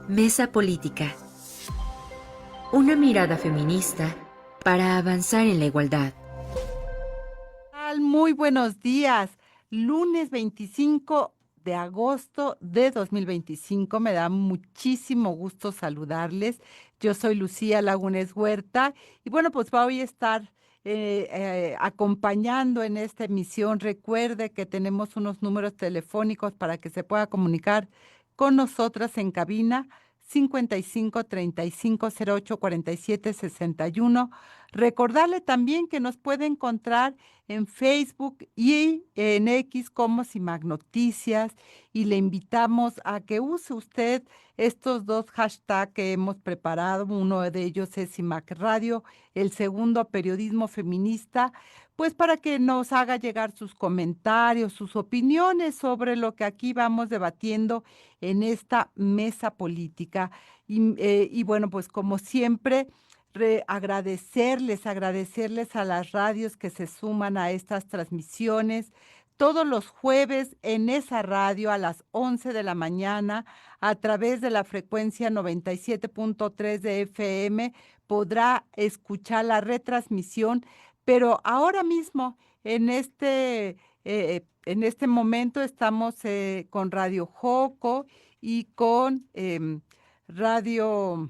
Mesa Política. Una mirada feminista para avanzar en la igualdad. Muy buenos días. Lunes 25 de agosto de 2025. Me da muchísimo gusto saludarles. Yo soy Lucía Lagunes Huerta y bueno, pues voy a estar acompañando en esta emisión. Recuerde que tenemos unos números telefónicos para que se pueda comunicar con nosotras en cabina: 55 35 08 47 61. Recordarle también que nos puede encontrar en Facebook y en X como CIMAC Noticias, y le invitamos a que use usted estos dos hashtags que hemos preparado. Uno de ellos es CIMAC Radio, el segundo Periodismo Feminista, pues para que nos haga llegar sus comentarios, sus opiniones sobre lo que aquí vamos debatiendo en esta mesa política. Y bueno, pues como siempre, agradecerles a las radios que se suman a estas transmisiones todos los jueves en esa radio a las 11 de la mañana a través de la frecuencia 97.3 de FM. Podrá escuchar la retransmisión, pero ahora mismo en este momento estamos con Radio Joco y con Radio...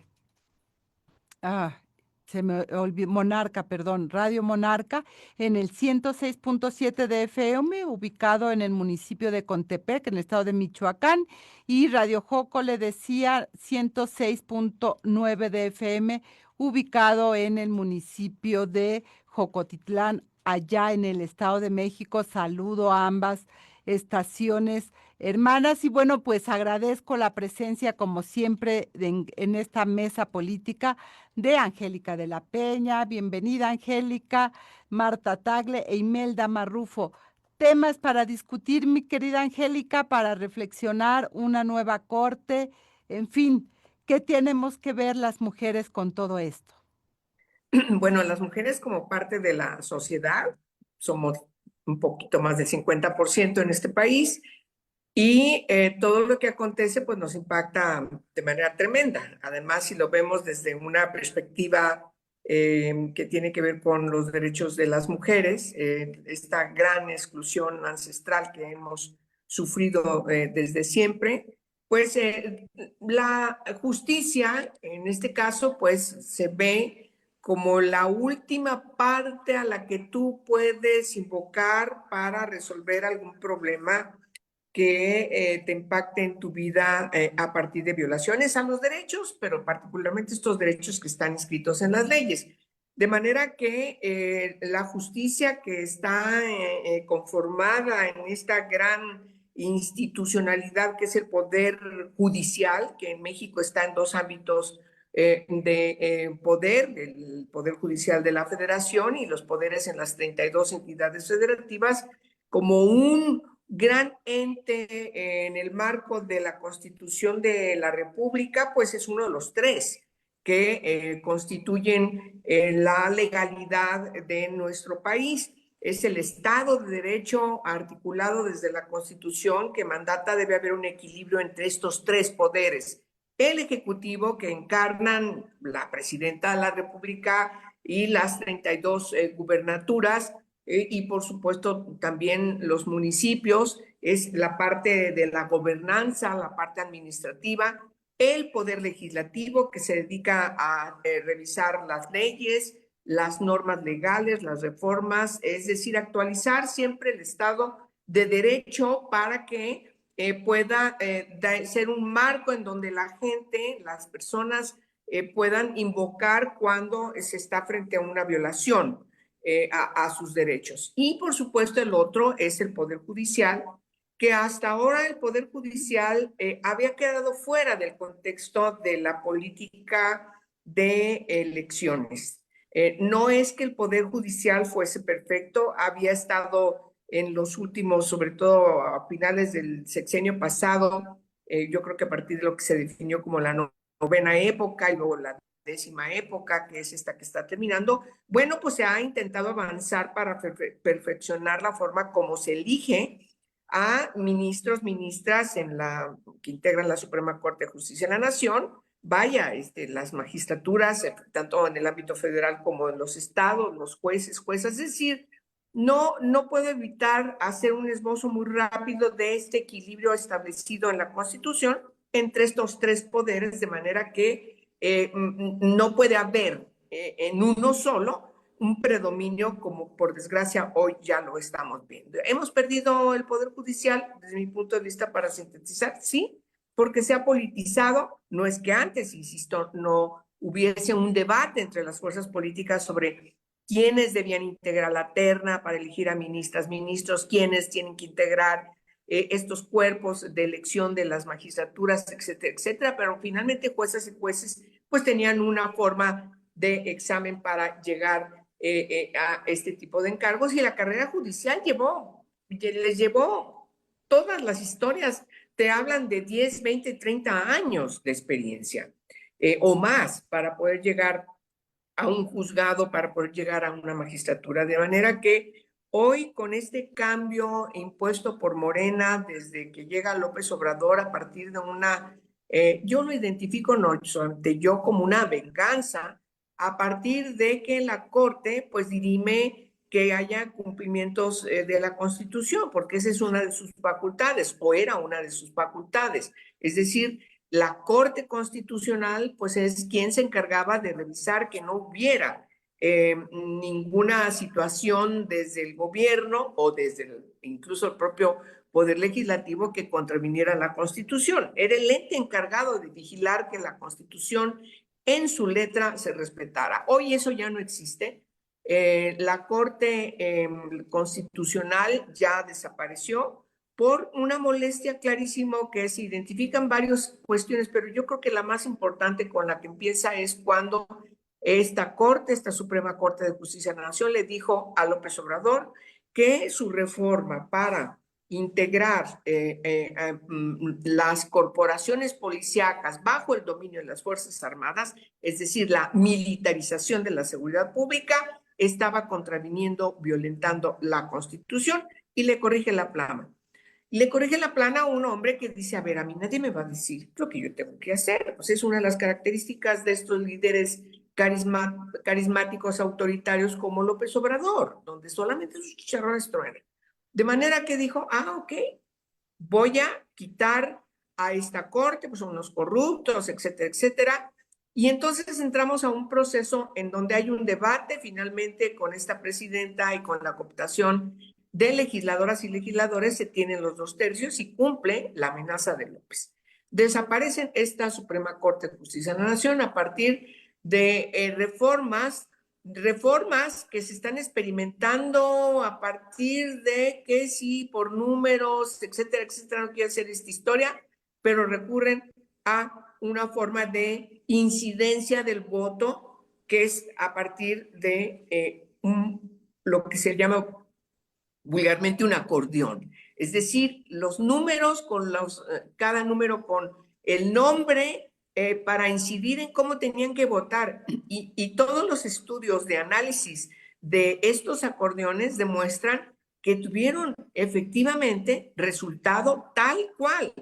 Ah, se me olvidó, Monarca, perdón, Radio Monarca, en el 106.7 de FM, ubicado en el municipio de Contepec, en el estado de Michoacán, y Radio Joco, le decía, 106.9 de FM, ubicado en el municipio de Jocotitlán, allá en el estado de México. Saludo a ambas estaciones hermanas, y bueno, pues agradezco la presencia, como siempre, en esta mesa política de Angélica de la Peña. Bienvenida, Angélica, Marta Tagle e Imelda Marrufo. Temas para discutir, mi querida Angélica, para reflexionar una nueva corte. En fin, ¿qué tenemos que ver las mujeres con todo esto? Bueno, las mujeres como parte de la sociedad somos un poquito más del 50% en este país, y todo lo que acontece pues nos impacta de manera tremenda. Además, si lo vemos desde una perspectiva que tiene que ver con los derechos de las mujeres, esta gran exclusión ancestral que hemos sufrido desde siempre, pues la justicia en este caso pues se ve como la última parte a la que tú puedes invocar para resolver algún problema que te impacte en tu vida a partir de violaciones a los derechos, pero particularmente estos derechos que están escritos en las leyes. De manera que la justicia que está conformada en esta gran institucionalidad que es el Poder Judicial, que en México está en dos ámbitos de poder: el Poder Judicial de la Federación y los poderes en las 32 entidades federativas, como un gran ente en el marco de la Constitución de la República, pues es uno de los tres que constituyen la legalidad de nuestro país. Es el Estado de Derecho articulado desde la Constitución, que mandata debe haber un equilibrio entre estos tres poderes: el Ejecutivo, que encarnan la Presidenta de la República y las 32 gubernaturas, y por supuesto también los municipios, es la parte de la gobernanza, la parte administrativa; el Poder Legislativo, que se dedica a revisar las leyes, las normas legales, las reformas, es decir, actualizar siempre el Estado de Derecho para que pueda ser un marco en donde la gente, las personas, puedan invocar cuando se está frente a una violación a sus derechos. Y por supuesto el otro es el Poder Judicial, que hasta ahora el Poder Judicial había quedado fuera del contexto de la política de elecciones. No es que el Poder Judicial fuese perfecto, había estado en los últimos, sobre todo a finales del sexenio pasado, yo creo que a partir de lo que se definió como la novena época y luego la 10ª época, que es esta que está terminando, bueno, pues se ha intentado avanzar para perfeccionar la forma como se elige a ministros, ministras que integran la Suprema Corte de Justicia de la Nación, vaya, las magistraturas, tanto en el ámbito federal como en los estados, los jueces, juezas, es decir, no puedo evitar hacer un esbozo muy rápido de este equilibrio establecido en la Constitución entre estos tres poderes, de manera que no puede haber en uno solo un predominio como por desgracia hoy ya lo estamos viendo. ¿Hemos perdido el Poder Judicial desde mi punto de vista para sintetizar? Sí, porque se ha politizado. No es que antes, insisto, no hubiese un debate entre las fuerzas políticas sobre quiénes debían integrar la terna para elegir a ministras, ministros, quiénes tienen que integrar estos cuerpos de elección de las magistraturas, etcétera, etcétera, pero finalmente juezas y jueces pues tenían una forma de examen para llegar a este tipo de encargos, y la carrera judicial les llevó todas las historias, te hablan de 10, 20, 30 años de experiencia o más para poder llegar a un juzgado, para poder llegar a una magistratura, de manera que hoy con este cambio impuesto por Morena desde que llega López Obrador a partir de yo lo identifico no solamente yo como una venganza, a partir de que la Corte pues dirime que haya cumplimientos de la Constitución, porque esa es una de sus facultades, o era una de sus facultades. Es decir, la Corte Constitucional pues es quien se encargaba de revisar que no hubiera ninguna situación desde el gobierno o desde incluso el propio Poder Legislativo que contraviniera la Constitución. Era el ente encargado de vigilar que la Constitución en su letra se respetara. Hoy eso ya no existe. La Corte Constitucional ya desapareció por una molestia clarísima que se identifican varias cuestiones, pero yo creo que la más importante con la que empieza es cuando esta Suprema Corte de Justicia de la Nación le dijo a López Obrador que su reforma para integrar las corporaciones policíacas bajo el dominio de las Fuerzas Armadas, es decir, la militarización de la seguridad pública, estaba contraviniendo, violentando la Constitución, y le corrige la plana. Le corrige la plana a un hombre que dice, a ver, a mí nadie me va a decir lo que yo tengo que hacer. Pues es una de las características de estos líderes carismáticos autoritarios como López Obrador, donde solamente sus chicharrones truenan. De manera que dijo, ok, voy a quitar a esta corte, pues son unos corruptos, etcétera, etcétera. Y entonces entramos a un proceso en donde hay un debate finalmente con esta presidenta y con la cooptación de legisladoras y legisladores. Se tienen los 2/3 y cumple la amenaza de López. Desaparecen esta Suprema Corte de Justicia de la Nación a partir de reformas que se están experimentando a partir de que sí, por números, etcétera, etcétera, no quiero hacer esta historia, pero recurren a una forma de incidencia del voto que es a partir de lo que se llama vulgarmente un acordeón. Es decir, los números cada número con el nombre para incidir en cómo tenían que votar. Y todos los estudios de análisis de estos acordeones demuestran que tuvieron efectivamente resultado tal cual.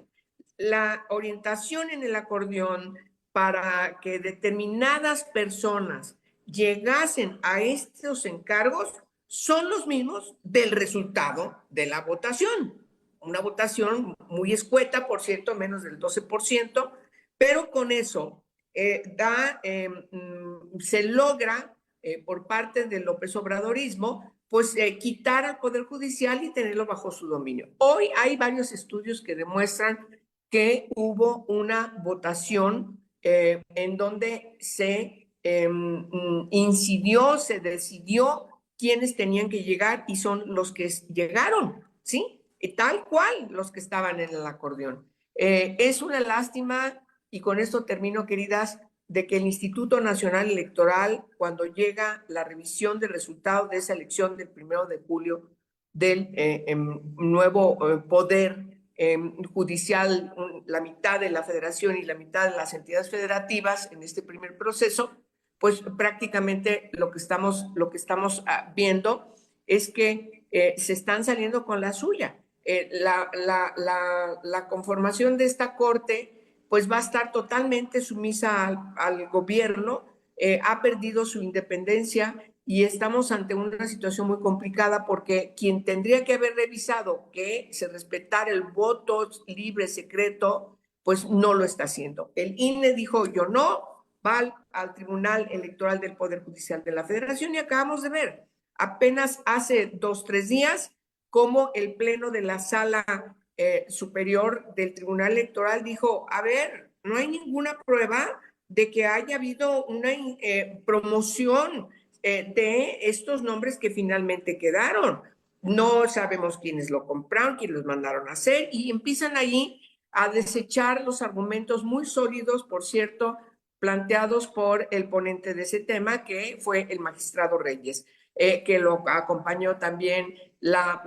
La orientación en el acordeón para que determinadas personas llegasen a estos encargos son los mismos del resultado de la votación. Una votación muy escueta, por cierto, menos del 12%, pero con eso se logra por parte del López Obradorismo pues quitar al Poder Judicial y tenerlo bajo su dominio. Hoy hay varios estudios que demuestran que hubo una votación en donde se incidió, se decidió quiénes tenían que llegar y son los que llegaron, ¿sí? Tal cual los que estaban en el acordeón. Es una lástima, y con esto termino, queridas, de que el Instituto Nacional Electoral, cuando llega la revisión del resultado de esa elección del 1 de julio del nuevo poder judicial, la mitad de la federación y la mitad de las entidades federativas en este primer proceso, pues prácticamente lo que estamos viendo es que se están saliendo con la suya. la conformación de esta corte pues va a estar totalmente sumisa al gobierno, ha perdido su independencia y estamos ante una situación muy complicada porque quien tendría que haber revisado que se respetara el voto libre, secreto, pues no lo está haciendo. El INE dijo yo no, va al Tribunal Electoral del Poder Judicial de la Federación y acabamos de ver apenas hace 2, 3 días cómo el Pleno de la Sala Superior del Tribunal Electoral dijo, a ver, no hay ninguna prueba de que haya habido una promoción de estos nombres que finalmente quedaron. No sabemos quiénes lo compraron, quiénes los mandaron a hacer y empiezan ahí a desechar los argumentos muy sólidos, por cierto, planteados por el ponente de ese tema, que fue el magistrado Reyes, que lo acompañó también la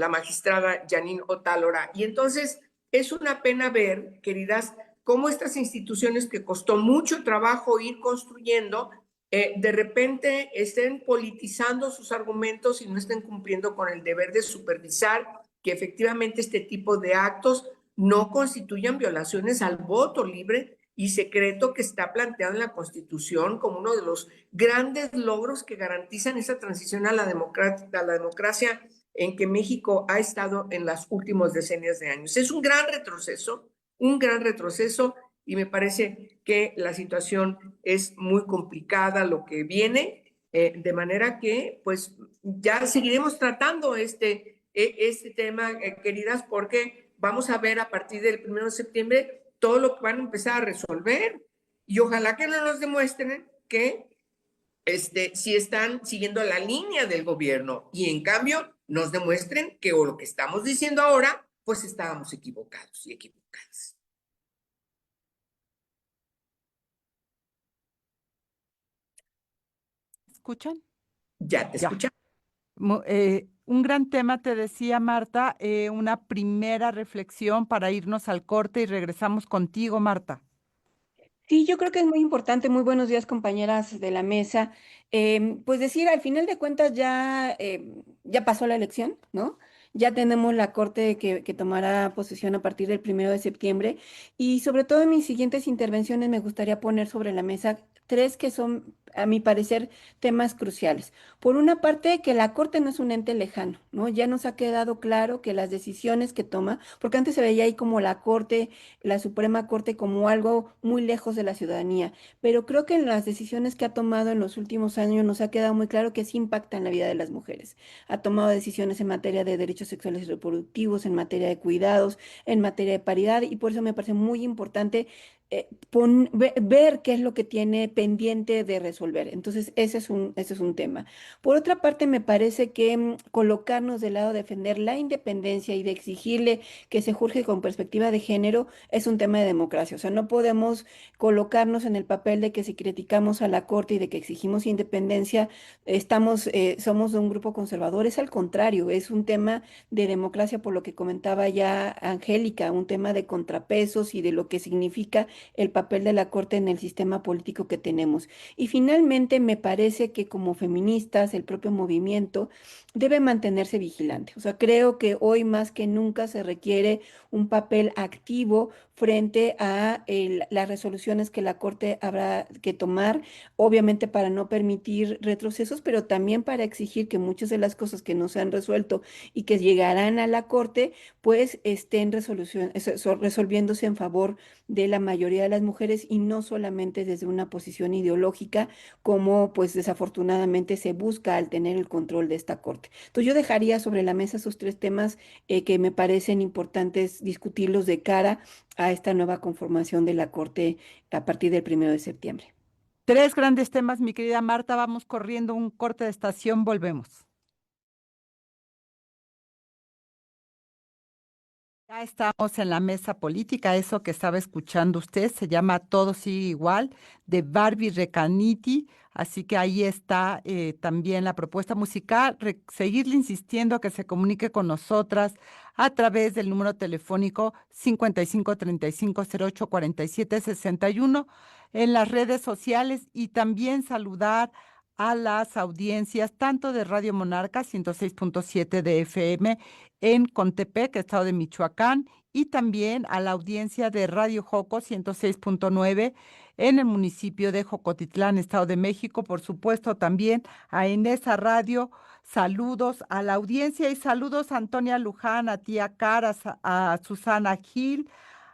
magistrada Janine Otálora. Y entonces es una pena ver, queridas, cómo estas instituciones que costó mucho trabajo ir construyendo, de repente estén politizando sus argumentos y no estén cumpliendo con el deber de supervisar que efectivamente este tipo de actos no constituyan violaciones al voto libre y secreto que está planteado en la Constitución como uno de los grandes logros que garantizan esa transición a la democracia en que México ha estado en los últimos decenios de años. Es un gran retroceso y me parece que la situación es muy complicada lo que viene, de manera que pues ya seguiremos tratando este tema, queridas, porque vamos a ver a partir del 1 de septiembre todo lo que van a empezar a resolver y ojalá que no nos demuestren que si están siguiendo la línea del gobierno y en cambio nos demuestren que o lo que estamos diciendo ahora, pues estábamos equivocados y equivocadas. ¿Escuchan? Ya te Ya. escuchamos. Un gran tema, te decía Marta, una primera reflexión para irnos al corte y regresamos contigo, Marta. Sí, yo creo que es muy importante. Muy buenos días, compañeras de la mesa. Pues decir, al final de cuentas ya pasó la elección, ¿no? Ya tenemos la corte que tomará posesión a partir del 1 de septiembre. Y sobre todo en mis siguientes intervenciones me gustaría poner sobre la mesa tres que son, a mi parecer, temas cruciales. Por una parte, que la corte no es un ente lejano, ¿no? Ya nos ha quedado claro que las decisiones que toma, porque antes se veía ahí como la corte, la Suprema Corte, como algo muy lejos de la ciudadanía, pero creo que en las decisiones que ha tomado en los últimos años nos ha quedado muy claro que sí impacta en la vida de las mujeres. Ha tomado decisiones en materia de derechos sexuales y reproductivos, en materia de cuidados, en materia de paridad, y por eso me parece muy importante ver qué es lo que tiene pendiente de resolver. Entonces, ese es un tema. Por otra parte, me parece que colocarnos del lado de defender la independencia y de exigirle que se juzgue con perspectiva de género es un tema de democracia. O sea, no podemos colocarnos en el papel de que si criticamos a la Corte y de que exigimos independencia, somos de un grupo conservador. Es al contrario, es un tema de democracia, por lo que comentaba ya Angélica, un tema de contrapesos y de lo que significa el papel de la Corte en el sistema político que tenemos. Y finalmente, me parece que como feministas, el propio movimiento debe mantenerse vigilante. O sea, creo que hoy más que nunca se requiere un papel activo frente a las resoluciones que la Corte habrá que tomar, obviamente para no permitir retrocesos, pero también para exigir que muchas de las cosas que no se han resuelto y que llegarán a la Corte, pues estén resolviéndose en favor de la mayoría de las mujeres y no solamente desde una posición ideológica, como pues desafortunadamente se busca al tener el control de esta Corte. Entonces yo dejaría sobre la mesa esos tres temas que me parecen importantes discutirlos de cara a esta nueva conformación de la Corte a partir del 1 de septiembre. Tres grandes temas, mi querida Marta. Vamos corriendo un corte de estación, volvemos. Ya estamos en la mesa política. Eso que estaba escuchando usted se llama Todo sigue igual, de Barbie Recanati. Así que ahí está también la propuesta musical. Seguirle insistiendo a que se comunique con nosotras a través del número telefónico 5535084761 en las redes sociales y también saludar a las audiencias tanto de Radio Monarca 106.7 de FM en Contepec, estado de Michoacán, y también a la audiencia de Radio Joco 106.9 en el municipio de Jocotitlán, Estado de México. Por supuesto, también a Enesa Radio. Saludos a la audiencia y saludos a Antonia Luján, a Tía Cara, a Susana Gil,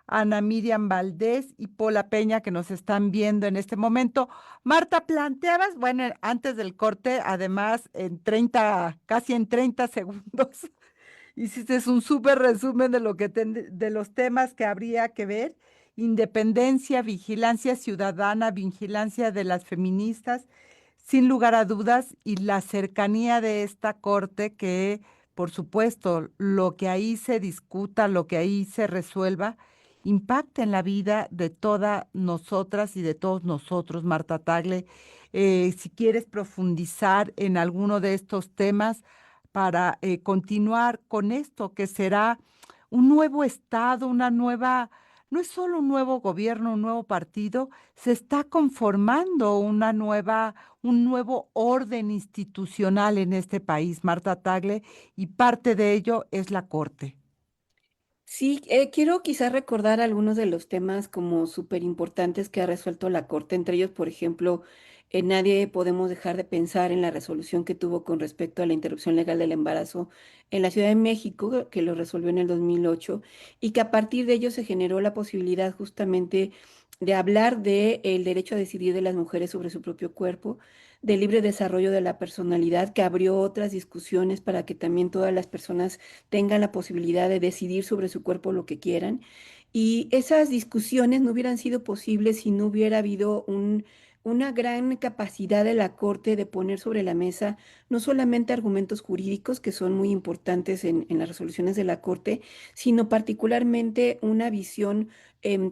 Ana Miriam Valdés y Pola Peña que nos están viendo en este momento. Marta, planteabas, bueno, antes del corte, además en 30, casi en 30 segundos, hiciste un súper resumen de lo que de los temas que habría que ver: independencia, vigilancia ciudadana, vigilancia de las feministas, sin lugar a dudas, y la cercanía de esta corte que, por supuesto, lo que ahí se discuta, lo que ahí se resuelva, impacta en la vida de todas nosotras y de todos nosotros. Marta Tagle, si quieres profundizar en alguno de estos temas para continuar con esto, que será un nuevo estado, una nueva, no es solo un nuevo gobierno, un nuevo partido, se está conformando un nuevo orden institucional en este país, Marta Tagle, y parte de ello es la Corte. Sí, quiero quizás recordar algunos de los temas como súper importantes que ha resuelto la Corte, entre ellos, por ejemplo, nadie podemos dejar de pensar en la resolución que tuvo con respecto a la interrupción legal del embarazo en la Ciudad de México, que lo resolvió en el 2008, y que a partir de ello se generó la posibilidad justamente de hablar del derecho a decidir de las mujeres sobre su propio cuerpo, del libre desarrollo de la personalidad, que abrió otras discusiones para que también todas las personas tengan la posibilidad de decidir sobre su cuerpo lo que quieran. Y esas discusiones no hubieran sido posibles si no hubiera habido una gran capacidad de la Corte de poner sobre la mesa no solamente argumentos jurídicos, que son muy importantes en las resoluciones de la Corte, sino particularmente una visión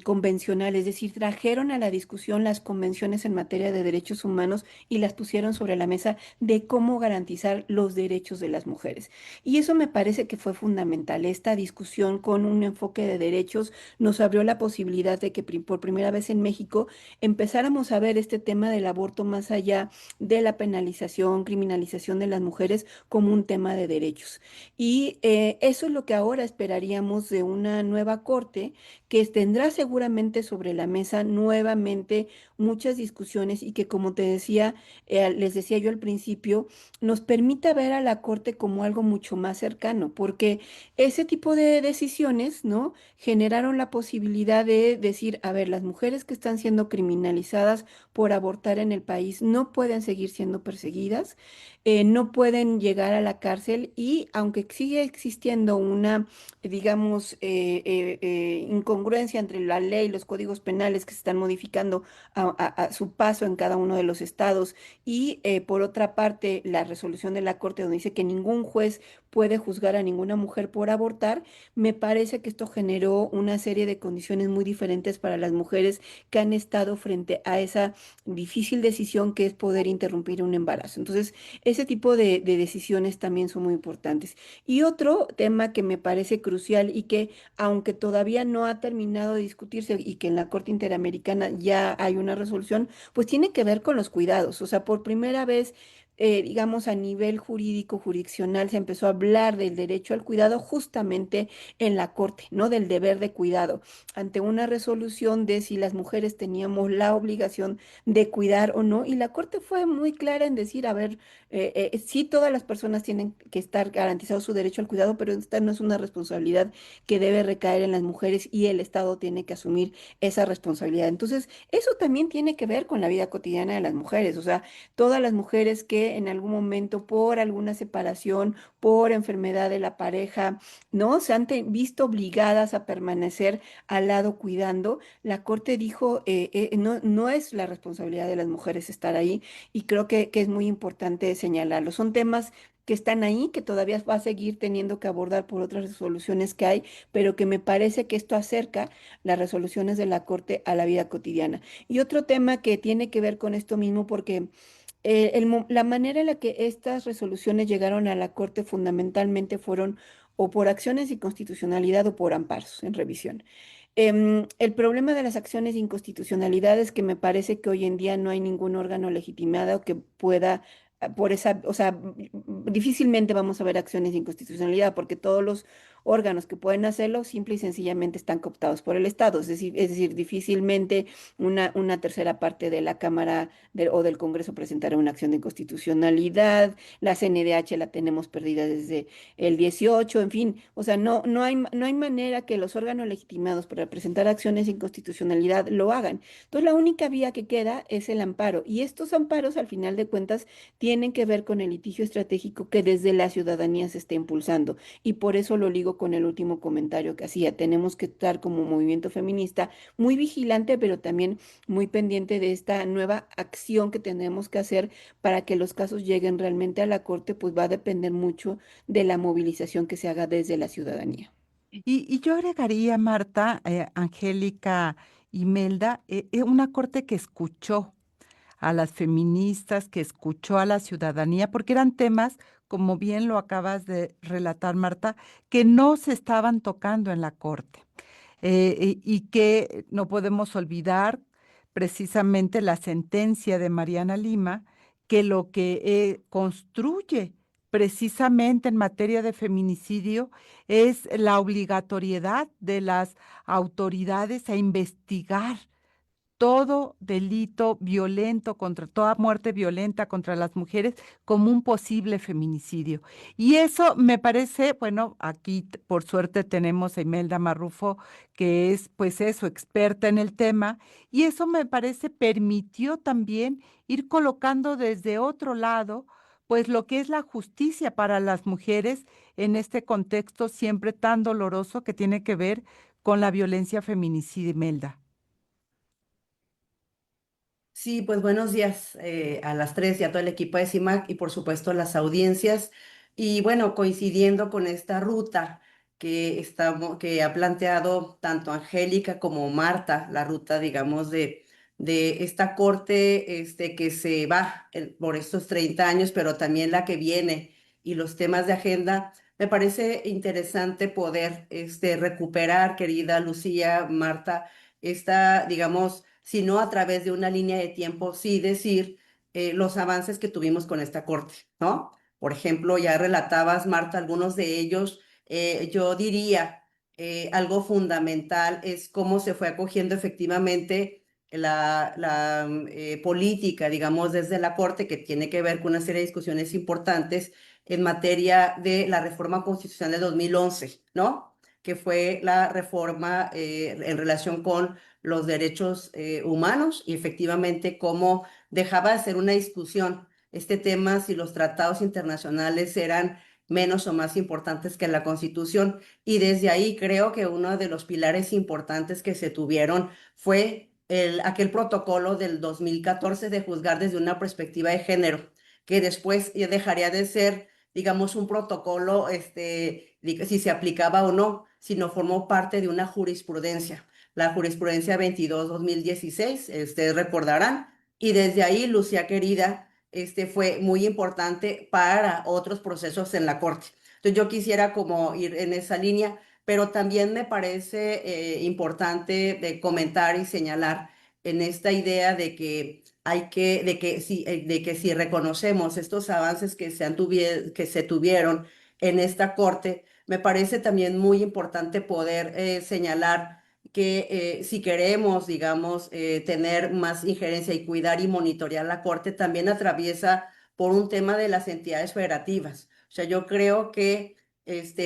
convencional, es decir, trajeron a la discusión las convenciones en materia de derechos humanos y las pusieron sobre la mesa de cómo garantizar los derechos de las mujeres. Y eso me parece que fue fundamental. Esta discusión con un enfoque de derechos nos abrió la posibilidad de que por primera vez en México empezáramos a ver este tema del aborto más allá de la penalización, criminalización de las mujeres como un tema de derechos. Y eso es lo que ahora esperaríamos de una nueva corte que tendrá seguramente sobre la mesa nuevamente muchas discusiones y que, como te decía, les decía yo al principio, nos permita ver a la Corte como algo mucho más cercano, porque ese tipo de decisiones, ¿no? Generaron la posibilidad de decir, a ver, las mujeres que están siendo criminalizadas por abortar en el país no pueden seguir siendo perseguidas, no pueden llegar a la cárcel y aunque sigue existiendo una, digamos, incongruencia entre la ley y los códigos penales que se están modificando a su paso en cada uno de los estados y por otra parte la resolución de la Corte donde dice que ningún juez puede juzgar a ninguna mujer por abortar, me parece que esto generó una serie de condiciones muy diferentes para las mujeres que han estado frente a esa difícil decisión que es poder interrumpir un embarazo. Entonces, ese tipo de decisiones también son muy importantes. Y otro tema que me parece crucial y que, aunque todavía no ha terminado de discutirse y que en la Corte Interamericana ya hay una resolución, pues tiene que ver con los cuidados. O sea, por primera vez digamos, a nivel jurídico, jurisdiccional, se empezó a hablar del derecho al cuidado justamente en la Corte, ¿no? Del deber de cuidado, ante una resolución de si las mujeres teníamos la obligación de cuidar o no. Y la Corte fue muy clara en decir, a ver, sí todas las personas tienen que estar garantizado su derecho al cuidado, pero esta no es una responsabilidad que debe recaer en las mujeres y el Estado tiene que asumir esa responsabilidad. Entonces, eso también tiene que ver con la vida cotidiana de las mujeres, o sea, todas las mujeres que en algún momento por alguna separación, por enfermedad de la pareja, ¿no? Se han visto obligadas a permanecer al lado cuidando. La Corte dijo, no, no es la responsabilidad de las mujeres estar ahí y creo que es muy importante señalarlo. Son temas que están ahí, que todavía va a seguir teniendo que abordar por otras resoluciones que hay, pero que me parece que esto acerca las resoluciones de la Corte a la vida cotidiana. Y otro tema que tiene que ver con esto mismo, porque la manera en la que estas resoluciones llegaron a la Corte fundamentalmente fueron o por acciones de inconstitucionalidad o por amparos en revisión. El problema de las acciones de inconstitucionalidad es que me parece que hoy en día no hay ningún órgano legitimado que pueda, por esa, o sea, difícilmente vamos a ver acciones de inconstitucionalidad porque todos los órganos que pueden hacerlo simple y sencillamente están cooptados por el Estado. Es decir, difícilmente una tercera parte de la Cámara o del Congreso presentará una acción de inconstitucionalidad. La CNDH la tenemos perdida desde el 18, en fin, o sea, no hay manera que los órganos legitimados para presentar acciones de inconstitucionalidad lo hagan. Entonces, la única vía que queda es el amparo, y estos amparos, al final de cuentas, tienen que ver con el litigio estratégico que desde la ciudadanía se está impulsando, y por eso lo ligo con el último comentario que hacía. Tenemos que estar como movimiento feminista muy vigilante, pero también muy pendiente de esta nueva acción que tenemos que hacer para que los casos lleguen realmente a la corte, pues va a depender mucho de la movilización que se haga desde la ciudadanía. Y yo agregaría, Marta, Angélica, Imelda, una corte que escuchó a las feministas, que escuchó a la ciudadanía, porque eran temas, como bien lo acabas de relatar, Marta, que no se estaban tocando en la corte. Y que no podemos olvidar precisamente la sentencia de Mariana Lima, que lo que construye precisamente en materia de feminicidio es la obligatoriedad de las autoridades a investigar todo delito violento contra toda muerte violenta contra las mujeres como un posible feminicidio. Y eso me parece, bueno, aquí por suerte tenemos a Imelda Marrufo, que es pues eso, experta en el tema, y eso me parece permitió también ir colocando desde otro lado pues lo que es la justicia para las mujeres en este contexto siempre tan doloroso que tiene que ver con la violencia feminicida, Imelda. Sí, pues buenos días a las tres y a todo el equipo de CIMAC y por supuesto las audiencias. Y bueno, coincidiendo con esta ruta que ha planteado tanto Angélica como Marta, la ruta, digamos, de esta corte que se va por estos 30 años, pero también la que viene y los temas de agenda, me parece interesante poder recuperar, querida Lucía, Marta, esta, digamos, sino a través de una línea de tiempo, sí decir los avances que tuvimos con esta corte, ¿no? Por ejemplo, ya relatabas, Marta, algunos de ellos. Yo diría, algo fundamental es cómo se fue acogiendo efectivamente la política, digamos, desde la corte, que tiene que ver con una serie de discusiones importantes en materia de la reforma constitucional de 2011, ¿no? Que fue la reforma en relación con los derechos humanos y efectivamente cómo dejaba de ser una discusión este tema si los tratados internacionales eran menos o más importantes que la Constitución. Y desde ahí creo que uno de los pilares importantes que se tuvieron fue aquel protocolo del 2014 de juzgar desde una perspectiva de género, que después ya dejaría de ser, digamos, un protocolo, si se aplicaba o no, sino formó parte de una jurisprudencia, la jurisprudencia 22-2016, ustedes recordarán, y desde ahí, Lucía querida, fue muy importante para otros procesos en la Corte. Entonces yo quisiera como ir en esa línea, pero también me parece importante de comentar y señalar en esta idea de que de que si reconocemos estos avances que se tuvieron en esta Corte, me parece también muy importante poder señalar que si queremos, digamos, tener más injerencia y cuidar y monitorear la Corte, también atraviesa por un tema de las entidades federativas. O sea, yo creo que,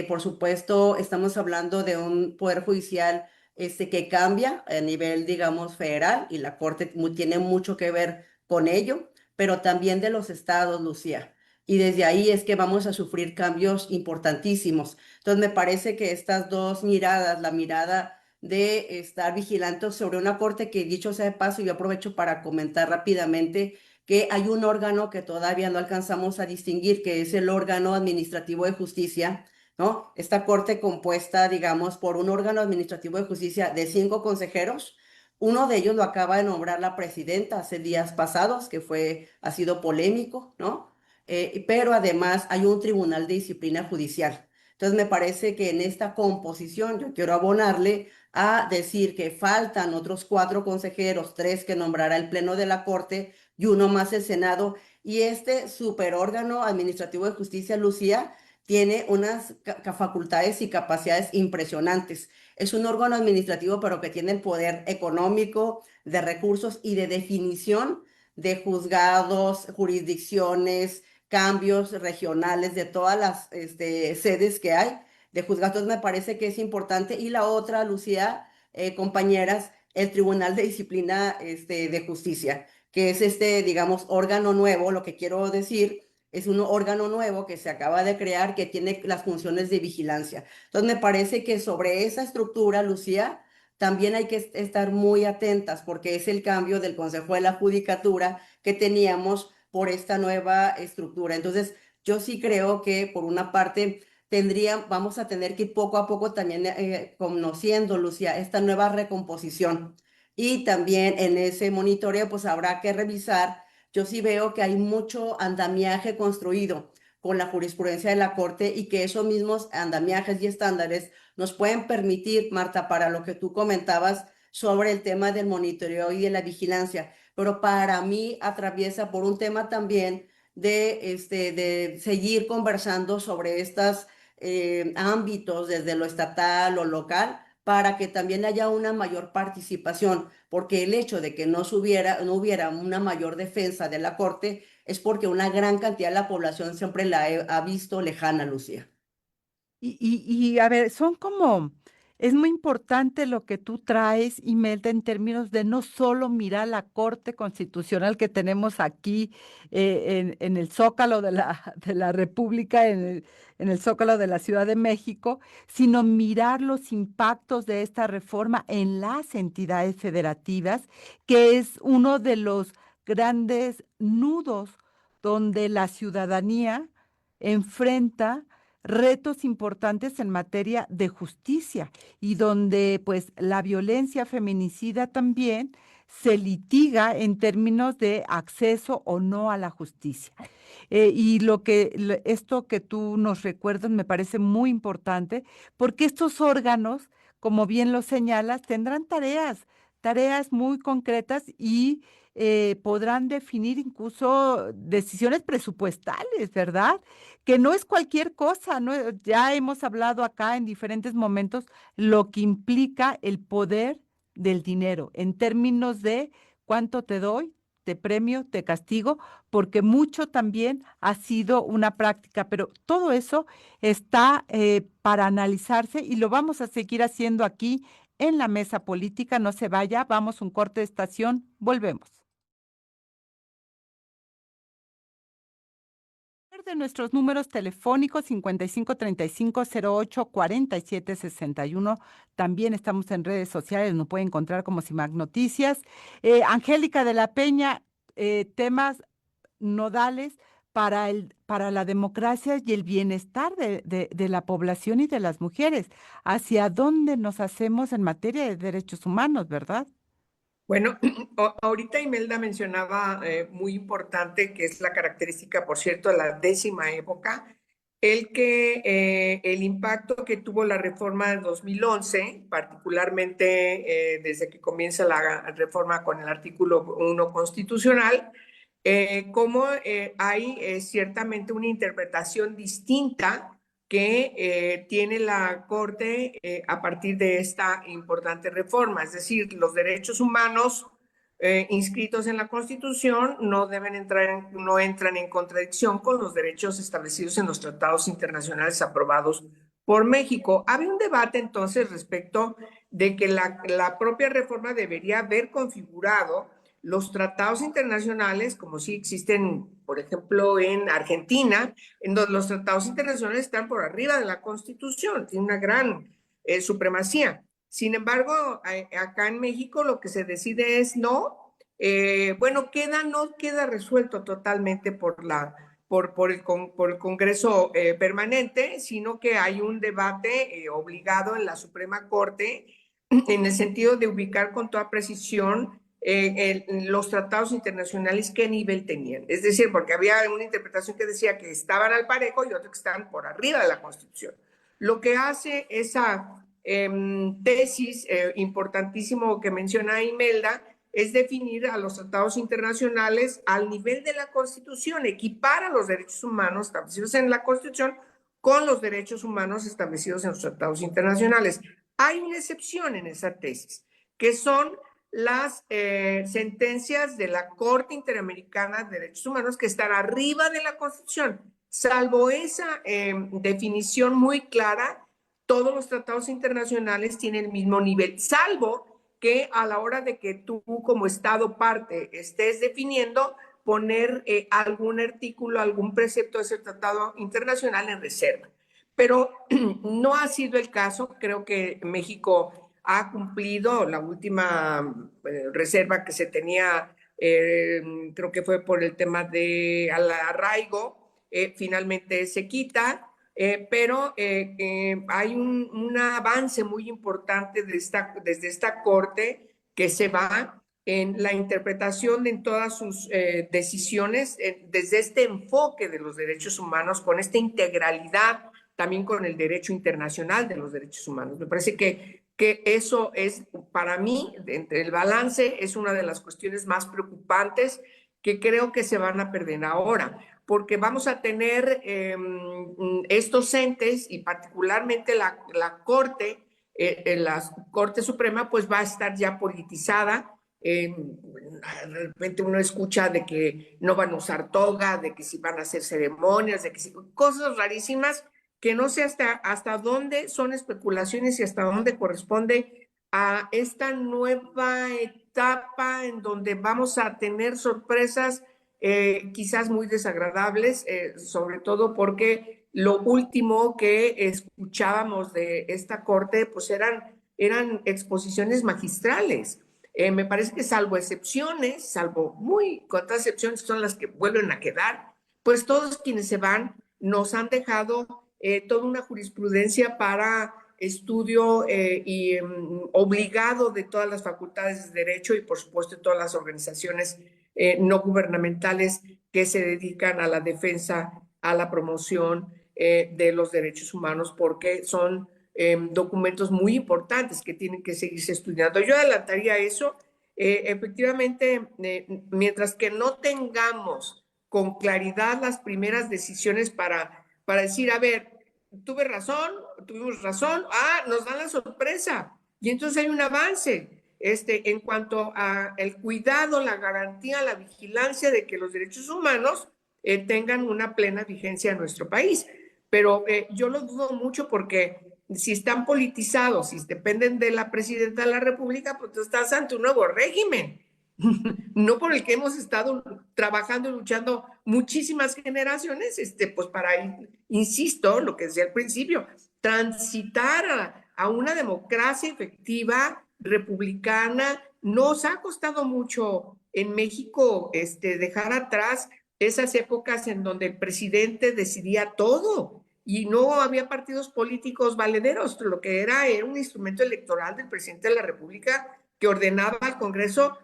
por supuesto, estamos hablando de un poder judicial que cambia a nivel, digamos, federal y la Corte tiene mucho que ver con ello, pero también de los estados, Lucía. Y desde ahí es que vamos a sufrir cambios importantísimos. Entonces, me parece que estas dos miradas, la mirada de estar vigilantes sobre una corte que, dicho sea de paso, yo aprovecho para comentar rápidamente que hay un órgano que todavía no alcanzamos a distinguir, que es el órgano administrativo de justicia, ¿no? Esta corte compuesta, digamos, por un órgano administrativo de justicia de 5 consejeros. Uno de ellos lo acaba de nombrar la presidenta hace días pasados, ha sido polémico, ¿no? Pero además hay un tribunal de disciplina judicial. Entonces me parece que en esta composición yo quiero abonarle a decir que faltan otros 4 consejeros, 3 que nombrará el Pleno de la Corte y uno más el Senado. Y este superórgano administrativo de justicia, Lucía, tiene unas facultades y capacidades impresionantes. Es un órgano administrativo, pero que tiene el poder económico, de recursos y de definición de juzgados, jurisdicciones, cambios regionales de todas las sedes que hay de juzgados. Me parece que es importante. Y la otra, Lucía, compañeras, el Tribunal de Disciplina de Justicia, que es digamos, órgano nuevo. Lo que quiero decir es un órgano nuevo que se acaba de crear, que tiene las funciones de vigilancia. Entonces, me parece que sobre esa estructura, Lucía, también hay que estar muy atentas, porque es el cambio del Consejo de la Judicatura que teníamos por esta nueva estructura. Entonces, yo sí creo que por una parte vamos a tener que ir poco a poco también conociendo, Lucía, esta nueva recomposición. Y también en ese monitoreo, pues habrá que revisar. Yo sí veo que hay mucho andamiaje construido con la jurisprudencia de la Corte, y que esos mismos andamiajes y estándares nos pueden permitir, Marta, para lo que tú comentabas sobre el tema del monitoreo y de la vigilancia. Pero para mí atraviesa por un tema también de seguir conversando sobre estos ámbitos desde lo estatal o local, para que también haya una mayor participación, porque el hecho de que no hubiera una mayor defensa de la Corte es porque una gran cantidad de la población siempre ha visto lejana, Lucía. A ver, es muy importante lo que tú traes, Imelda, en términos de no solo mirar la Corte Constitucional que tenemos aquí en el Zócalo de de la República, en el Zócalo de la Ciudad de México, sino mirar los impactos de esta reforma en las entidades federativas, que es uno de los grandes nudos donde la ciudadanía enfrenta retos importantes en materia de justicia, y donde pues la violencia feminicida también se litiga en términos de acceso o no a la justicia. Y esto que tú nos recuerdas me parece muy importante, porque estos órganos, como bien lo señalas, tendrán tareas muy concretas, y podrán definir incluso decisiones presupuestales, ¿verdad? Que no es cualquier cosa, ¿no? Ya hemos hablado acá en diferentes momentos lo que implica el poder del dinero en términos de cuánto te doy, te premio, te castigo, porque mucho también ha sido una práctica, pero todo eso está para analizarse, y lo vamos a seguir haciendo aquí en la mesa política. No se vaya, vamos a un corte de estación, volvemos. De nuestros números telefónicos 5535-08-4761. También estamos en redes sociales, nos puede encontrar como CIMAC Noticias. Angélica de la Peña, temas nodales para la democracia y el bienestar de la población y de las mujeres. ¿Hacia dónde nos hacemos en materia de derechos humanos, verdad? Bueno, ahorita Imelda mencionaba muy importante, que es la característica, por cierto, de la 10ª época, el impacto que tuvo la reforma de 2011, particularmente desde que comienza la reforma con el artículo 1 constitucional, cómo hay ciertamente una interpretación distinta que tiene la Corte a partir de esta importante reforma. Es decir, los derechos humanos inscritos en la Constitución no entran en contradicción con los derechos establecidos en los tratados internacionales aprobados por México. Había un debate entonces respecto de que la propia reforma debería haber configurado los tratados internacionales, como sí existen, por ejemplo, en Argentina, en donde los tratados internacionales están por arriba de la Constitución, tiene una gran supremacía. Sin embargo, acá en México lo que se decide es no. Bueno, no queda resuelto totalmente por el Congreso permanente, sino que hay un debate obligado en la Suprema Corte, en el sentido de ubicar con toda precisión los tratados internacionales qué nivel tenían. Es decir, porque había una interpretación que decía que estaban al parejo y otra que estaban por arriba de la Constitución. Lo que hace tesis importantísimo que menciona Imelda es definir a los tratados internacionales al nivel de la Constitución, equipar a los derechos humanos establecidos en la Constitución con los derechos humanos establecidos en los tratados internacionales. Hay una excepción en esa tesis, que son las sentencias de la Corte Interamericana de Derechos Humanos que están arriba de la Constitución. Salvo esa definición muy clara, todos los tratados internacionales tienen el mismo nivel, salvo que a la hora de que tú como Estado parte estés definiendo, poner algún artículo, algún precepto de ese tratado internacional en reserva. Pero no ha sido el caso. Creo que México ha cumplido la última reserva que se tenía, creo que fue por el tema de arraigo, finalmente se quita. Pero hay un avance muy importante desde esta Corte que se va en la interpretación de todas sus decisiones desde este enfoque de los derechos humanos, con esta integralidad, también con el derecho internacional de los derechos humanos. Me parece que eso es, para mí, entre el balance, es una de las cuestiones más preocupantes que creo que se van a perder ahora, porque vamos a tener estos entes y particularmente la Corte, la Corte Suprema, pues va a estar ya politizada. De repente uno escucha de que no van a usar toga, de que si van a hacer ceremonias, de que si, cosas rarísimas que no sé hasta dónde son especulaciones y hasta dónde corresponde a esta nueva etapa en donde vamos a tener sorpresas quizás muy desagradables, sobre todo porque lo último que escuchábamos de esta Corte pues eran exposiciones magistrales. Me parece que salvo excepciones, salvo muy cuantas excepciones son las que vuelven a quedar, pues todos quienes se van nos han dejado toda una jurisprudencia para estudio y obligado de todas las facultades de derecho y por supuesto de todas las organizaciones no gubernamentales que se dedican a la defensa, a la promoción de los derechos humanos, porque son documentos muy importantes que tienen que seguirse estudiando. Yo adelantaría eso. Efectivamente, mientras que no tengamos con claridad las primeras decisiones para decir, a ver, tuvimos razón, nos dan la sorpresa, y entonces hay un avance en cuanto a el cuidado, la garantía, la vigilancia de que los derechos humanos tengan una plena vigencia en nuestro país. Pero yo lo dudo mucho porque si están politizados, si dependen de la presidenta de la República, pues tú estás ante un nuevo régimen, no por el que hemos estado trabajando y luchando muchísimas generaciones, pues para, insisto, lo que decía al principio, transitar a una democracia efectiva, republicana. Nos ha costado mucho en México dejar atrás esas épocas en donde el presidente decidía todo y no había partidos políticos valederos. Lo que era un instrumento electoral del presidente de la República que ordenaba al Congreso,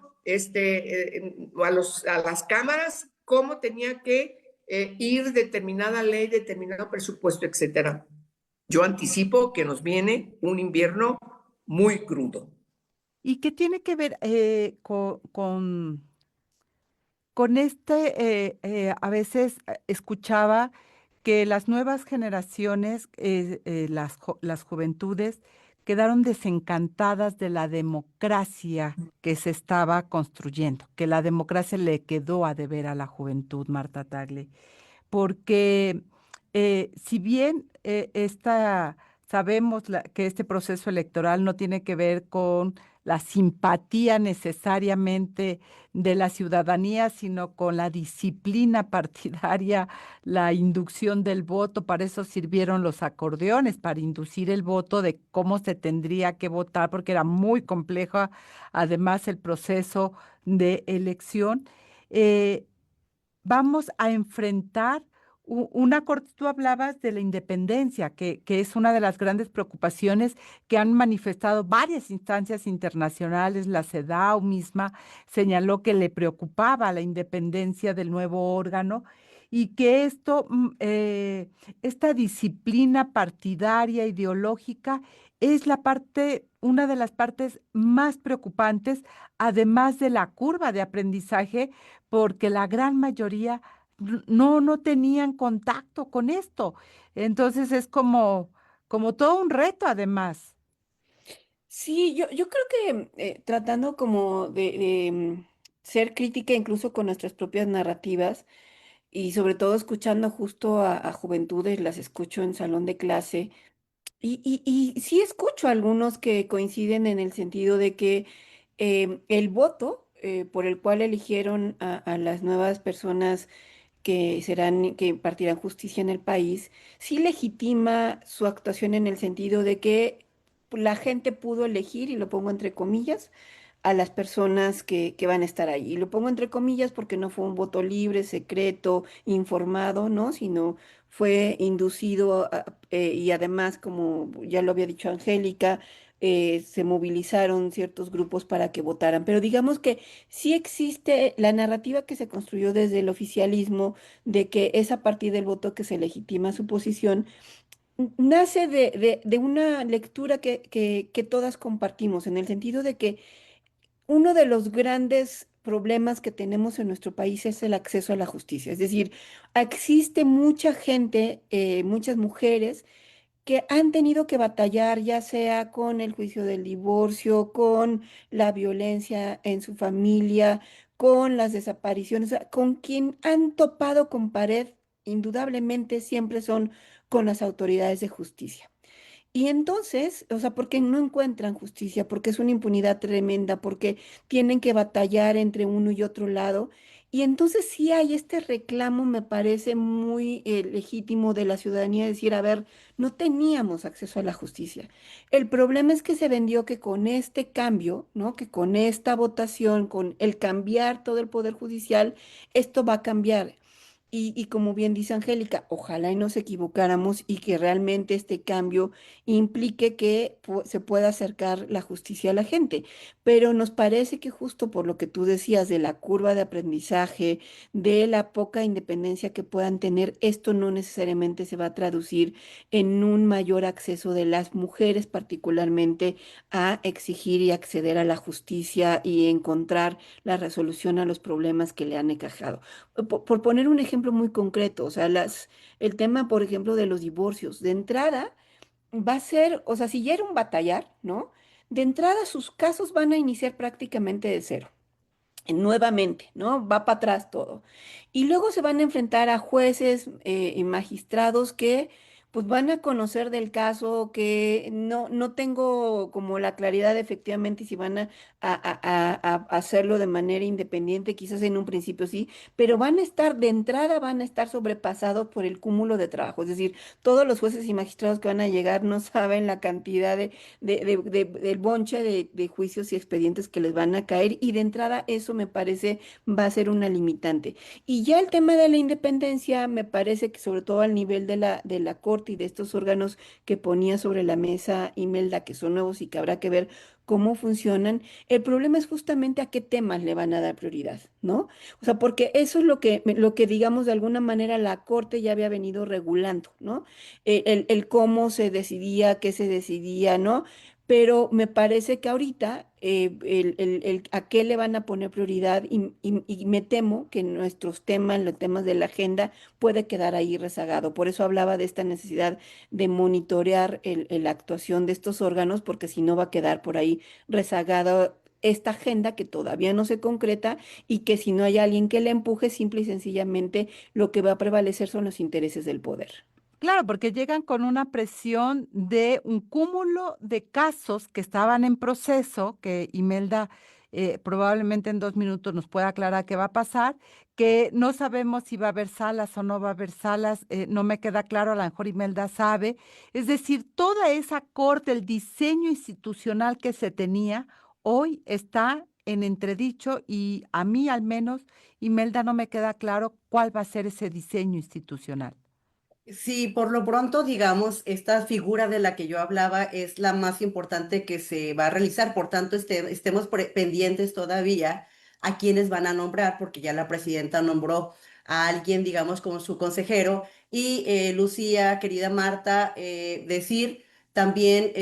a las cámaras, cómo tenía que ir determinada ley, determinado presupuesto, etcétera. Yo anticipo que nos viene un invierno muy crudo. ¿Y qué tiene que ver con a veces escuchaba que las nuevas generaciones, las juventudes, quedaron desencantadas de la democracia que se estaba construyendo, que la democracia le quedó a deber a la juventud, Marta Tagle? Porque si bien sabemos que este proceso electoral no tiene que ver con la simpatía necesariamente de la ciudadanía, sino con la disciplina partidaria, la inducción del voto. Para eso sirvieron los acordeones, para inducir el voto de cómo se tendría que votar, porque era muy complejo, además, el proceso de elección. Eh, Vamos a enfrentar una corte. Tú hablabas de la independencia, que es una de las grandes preocupaciones que han manifestado varias instancias internacionales. La CEDAW misma señaló que le preocupaba la independencia del nuevo órgano y que esta disciplina partidaria, ideológica, es una de las partes más preocupantes, además de la curva de aprendizaje, porque la gran mayoría no tenían contacto con esto. Entonces es como todo un reto, además. Sí, yo creo que tratando como de ser crítica incluso con nuestras propias narrativas y sobre todo escuchando justo a juventudes, las escucho en salón de clase y sí escucho algunos que coinciden en el sentido de que el voto por el cual eligieron a las nuevas personas que impartirán justicia en el país, sí legitima su actuación en el sentido de que la gente pudo elegir, y lo pongo entre comillas, a las personas que van a estar ahí. Y lo pongo entre comillas porque no fue un voto libre, secreto, informado, ¿no? Sino fue inducido y además, como ya lo había dicho Angélica, se movilizaron ciertos grupos para que votaran. Pero digamos que sí existe la narrativa que se construyó desde el oficialismo de que es a partir del voto que se legitima su posición, nace de una lectura que todas compartimos, en el sentido de que uno de los grandes problemas que tenemos en nuestro país es el acceso a la justicia. Es decir, existe mucha gente, muchas mujeres que han tenido que batallar, ya sea con el juicio del divorcio, con la violencia en su familia, con las desapariciones, o sea, con quien han topado con pared, indudablemente siempre son con las autoridades de justicia. Y entonces, o sea, porque no encuentran justicia, porque es una impunidad tremenda, porque tienen que batallar entre uno y otro lado. Y entonces sí hay este reclamo, me parece muy legítimo de la ciudadanía, decir, a ver, no teníamos acceso a la justicia. El problema es que se vendió que con este cambio, ¿no? Que con esta votación, con el cambiar todo el poder judicial, esto va a cambiar. Y como bien dice Angélica, ojalá y nos equivocáramos y que realmente este cambio implique que se pueda acercar la justicia a la gente. Pero nos parece que justo por lo que tú decías de la curva de aprendizaje, de la poca independencia que puedan tener, esto no necesariamente se va a traducir en un mayor acceso de las mujeres particularmente a exigir y acceder a la justicia y encontrar la resolución a los problemas que le han encajado. Por poner un ejemplo muy concreto, o sea, el tema, por ejemplo, de los divorcios, de entrada va a ser, o sea, si ya era un batallar, ¿no? De entrada sus casos van a iniciar prácticamente de cero nuevamente, ¿no? Va para atrás todo. Y luego se van a enfrentar a jueces y magistrados que pues van a conocer del caso, que no tengo como la claridad efectivamente si van a hacerlo de manera independiente, quizás en un principio sí, pero van a estar, de entrada van a estar sobrepasados por el cúmulo de trabajo. Es decir, todos los jueces y magistrados que van a llegar no saben la cantidad del bonche de juicios y expedientes que les van a caer y de entrada eso me parece va a ser una limitante. Y ya el tema de la independencia me parece que sobre todo al nivel de la Corte y de estos órganos que ponía sobre la mesa Imelda, que son nuevos y que habrá que ver cómo funcionan, el problema es justamente a qué temas le van a dar prioridad, ¿no? O sea, porque eso es lo que digamos de alguna manera la Corte ya había venido regulando, ¿no? El cómo se decidía, qué se decidía, ¿no? Pero me parece que ahorita a qué le van a poner prioridad y me temo que nuestros temas, los temas de la agenda, puede quedar ahí rezagado. Por eso hablaba de esta necesidad de monitorear la actuación de estos órganos, porque si no va a quedar por ahí rezagado esta agenda que todavía no se concreta y que si no hay alguien que la empuje, simple y sencillamente lo que va a prevalecer son los intereses del poder. Claro, porque llegan con una presión de un cúmulo de casos que estaban en proceso, que Imelda probablemente en 2 minutos nos pueda aclarar qué va a pasar, que no sabemos si va a haber salas o no va a haber salas, no me queda claro, a lo mejor Imelda sabe. Es decir, toda esa corte, el diseño institucional que se tenía, hoy está en entredicho y a mí al menos, Imelda, no me queda claro cuál va a ser ese diseño institucional. Sí, por lo pronto, digamos, esta figura de la que yo hablaba es la más importante que se va a realizar, por tanto, estemos pendientes todavía a quienes van a nombrar, porque ya la presidenta nombró a alguien, digamos, como su consejero, y Lucía, querida Marta, decir También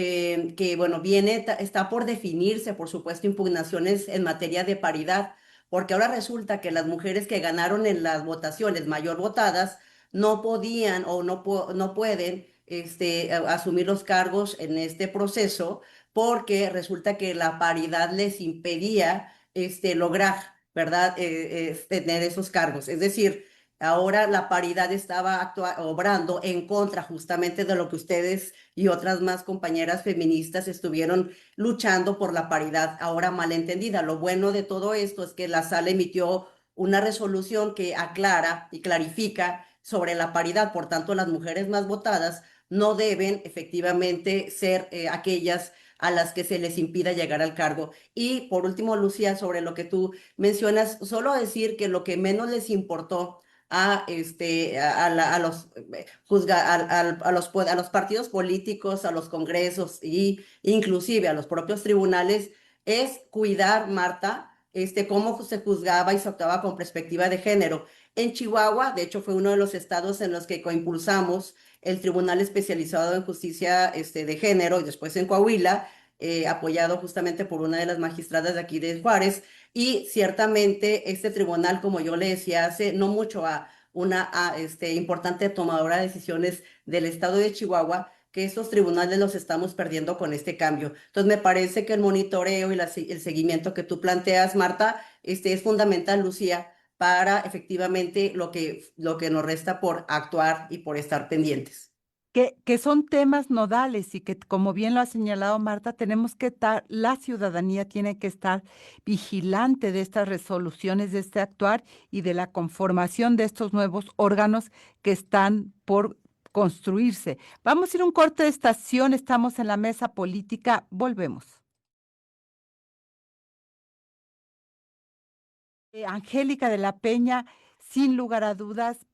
que, bueno, está por definirse, por supuesto, impugnaciones en materia de paridad, porque ahora resulta que las mujeres que ganaron en las votaciones mayor votadas no podían o no pueden asumir los cargos en este proceso porque resulta que la paridad les impedía lograr, ¿verdad? Tener esos cargos. Es decir, ahora la paridad estaba obrando en contra justamente de lo que ustedes y otras más compañeras feministas estuvieron luchando por la paridad, ahora malentendida. Lo bueno de todo esto es que la sala emitió una resolución que aclara y clarifica sobre la paridad. Por tanto, las mujeres más votadas no deben efectivamente ser aquellas a las que se les impida llegar al cargo. Y por último, Lucía, sobre lo que tú mencionas, solo decir que lo que menos les importó a los a los partidos políticos, a los congresos y inclusive a los propios tribunales es cuidar, Marta, cómo se juzgaba y se actuaba con perspectiva de género. En Chihuahua, de hecho, fue uno de los estados en los que coimpulsamos el Tribunal Especializado en Justicia de Género y después en Coahuila, apoyado justamente por una de las magistradas de aquí de Juárez. Y ciertamente este tribunal, como yo le decía hace no mucho a importante tomadora de decisiones del estado de Chihuahua, que estos tribunales los estamos perdiendo con este cambio. Entonces me parece que el monitoreo y el seguimiento que tú planteas, Marta, es fundamental, Lucía, para efectivamente lo que nos resta por actuar y por estar pendientes. Que son temas nodales y que, como bien lo ha señalado Marta, tenemos que estar, la ciudadanía tiene que estar vigilante de estas resoluciones, de este actuar y de la conformación de estos nuevos órganos que están por construirse. Vamos a ir a un corte de estación, estamos en la mesa política, volvemos. Angélica de la Peña, sin lugar a dudas,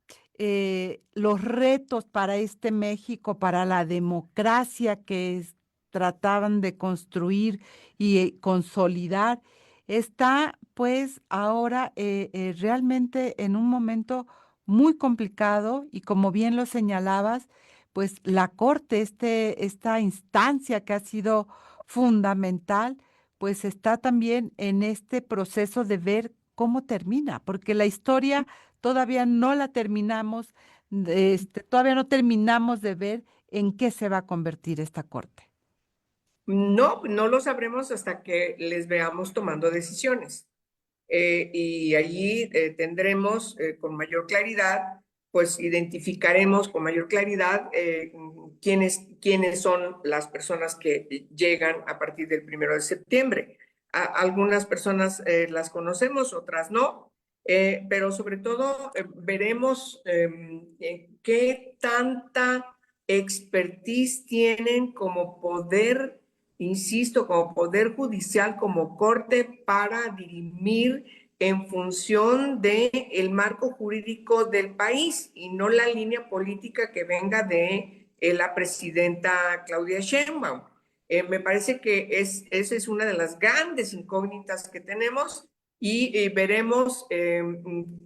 los retos para este México, para la democracia que trataban de construir y consolidar, está pues ahora realmente en un momento muy complicado y como bien lo señalabas, pues la Corte, esta instancia que ha sido fundamental, pues está también en este proceso de ver cómo termina, porque la historia todavía no la terminamos, todavía no terminamos de ver en qué se va a convertir esta corte. No, no lo sabremos hasta que les veamos tomando decisiones. Y allí tendremos con mayor claridad, pues identificaremos con mayor claridad quiénes son las personas que llegan a partir del 1 de septiembre. Algunas personas las conocemos, otras no, pero sobre todo veremos qué tanta expertise tienen como poder, insisto, como poder judicial, como corte para dirimir en función del marco jurídico del país y no la línea política que venga de la presidenta Claudia Sheinbaum. Me parece que esa es una de las grandes incógnitas que tenemos y veremos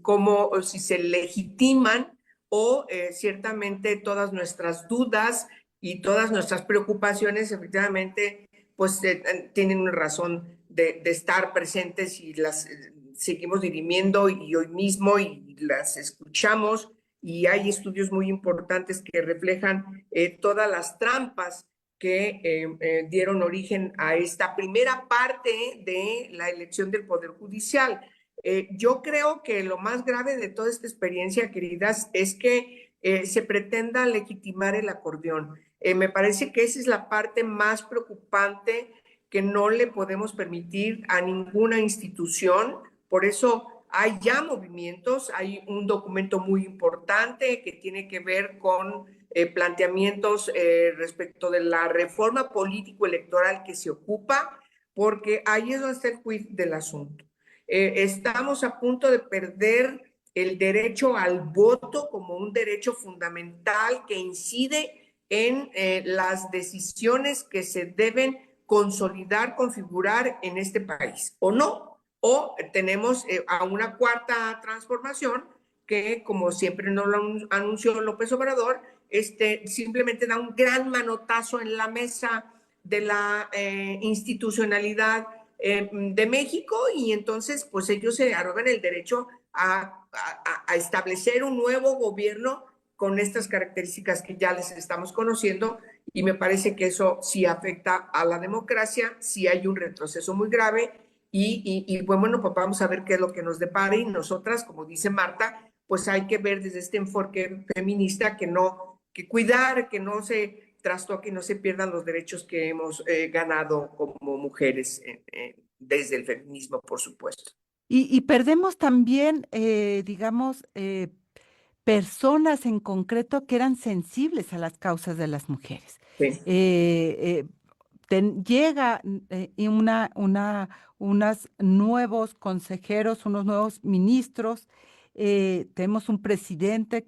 cómo, si se legitiman o ciertamente todas nuestras dudas y todas nuestras preocupaciones efectivamente pues tienen una razón de estar presentes y las seguimos dirimiendo y hoy mismo y las escuchamos y hay estudios muy importantes que reflejan todas las trampas que dieron origen a esta primera parte de la elección del Poder Judicial. Yo creo que lo más grave de toda esta experiencia, queridas, es que se pretenda legitimar el acordeón. Me parece que esa es la parte más preocupante que no le podemos permitir a ninguna institución. Por eso hay ya movimientos, hay un documento muy importante que tiene que ver con planteamientos respecto de la reforma político-electoral que se ocupa, porque ahí es donde está el quid del asunto. Estamos a punto de perder el derecho al voto como un derecho fundamental que incide en las decisiones que se deben consolidar, configurar en este país, o no, o tenemos a una cuarta transformación que, como siempre nos lo anunció López Obrador, simplemente da un gran manotazo en la mesa de la institucionalidad de México, y entonces pues ellos se arrogan el derecho a establecer un nuevo gobierno con estas características que ya les estamos conociendo, y me parece que eso sí afecta a la democracia, sí hay un retroceso muy grave, y bueno, pues vamos a ver qué es lo que nos depara, y nosotras, como dice Marta, pues hay que ver desde este enfoque feminista que cuidar, que no se trastoque, no se pierdan los derechos que hemos ganado como mujeres desde el feminismo, por supuesto. Y perdemos también, digamos, personas en concreto que eran sensibles a las causas de las mujeres. Sí. Llega y unos nuevos consejeros, unos nuevos ministros. Tenemos un presidente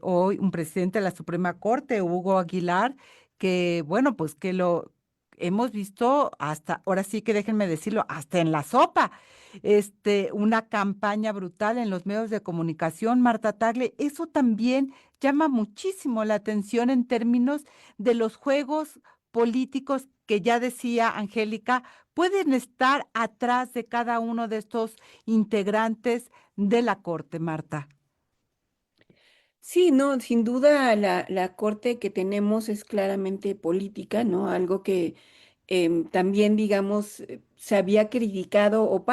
un presidente de la Suprema Corte, Hugo Aguilar, que bueno, pues que lo hemos visto hasta, ahora sí que déjenme decirlo, hasta en la sopa. Una campaña brutal en los medios de comunicación, Marta Tagle, eso también llama muchísimo la atención en términos de los juegos políticos que ya decía Angélica, pueden estar atrás de cada uno de estos integrantes de la Corte, Marta. Sí, no, sin duda la corte que tenemos es claramente política, ¿no? Algo que también, digamos, se había criticado,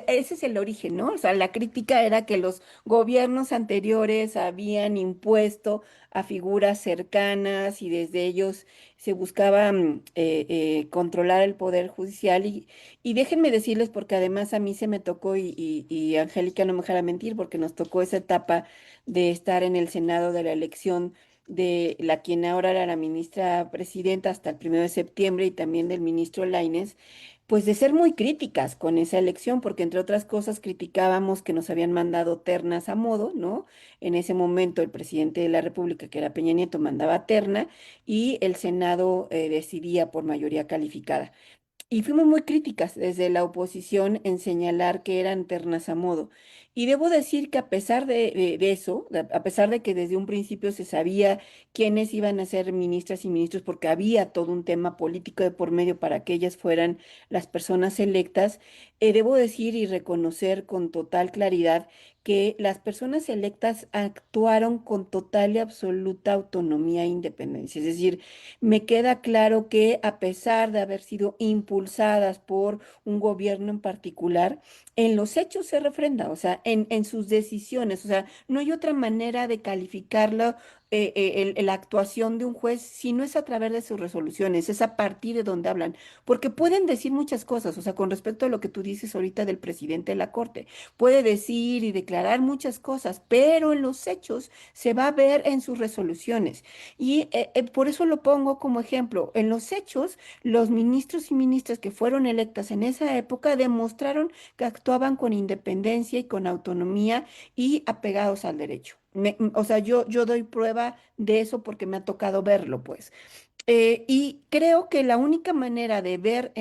ese es el origen, ¿no? O sea, la crítica era que los gobiernos anteriores habían impuesto a figuras cercanas y desde ellos se buscaba controlar el poder judicial y déjenme decirles, porque además a mí se me tocó y Angélica no me dejará mentir, porque nos tocó esa etapa de estar en el Senado de la elección de la quien ahora era la ministra presidenta hasta el 1 de septiembre y también del ministro Lainez, pues de ser muy críticas con esa elección, porque entre otras cosas criticábamos que nos habían mandado ternas a modo, ¿no? En ese momento el presidente de la República, que era Peña Nieto, mandaba terna y el Senado decidía por mayoría calificada. Y fuimos muy críticas desde la oposición en señalar que eran ternas a modo. Y debo decir que a pesar de eso, a pesar de que desde un principio se sabía quiénes iban a ser ministras y ministros, porque había todo un tema político de por medio para que ellas fueran las personas electas, debo decir y reconocer con total claridad que las personas electas actuaron con total y absoluta autonomía e independencia. Es decir, me queda claro que a pesar de haber sido impulsadas por un gobierno en particular, en los hechos se refrenda, o sea, en sus decisiones, o sea, no hay otra manera de calificarlo, la actuación de un juez si no es a través de sus resoluciones, es a partir de donde hablan, porque pueden decir muchas cosas, o sea, con respecto a lo que tú dices ahorita del presidente de la Corte, puede decir y declarar muchas cosas, pero en los hechos se va a ver en sus resoluciones. Y por eso lo pongo como ejemplo. En los hechos, los ministros y ministras que fueron electas en esa época demostraron que actuaban con independencia y con autonomía y apegados al derecho. O sea, yo doy prueba de eso porque me ha tocado verlo, pues. Y creo que la única manera de ver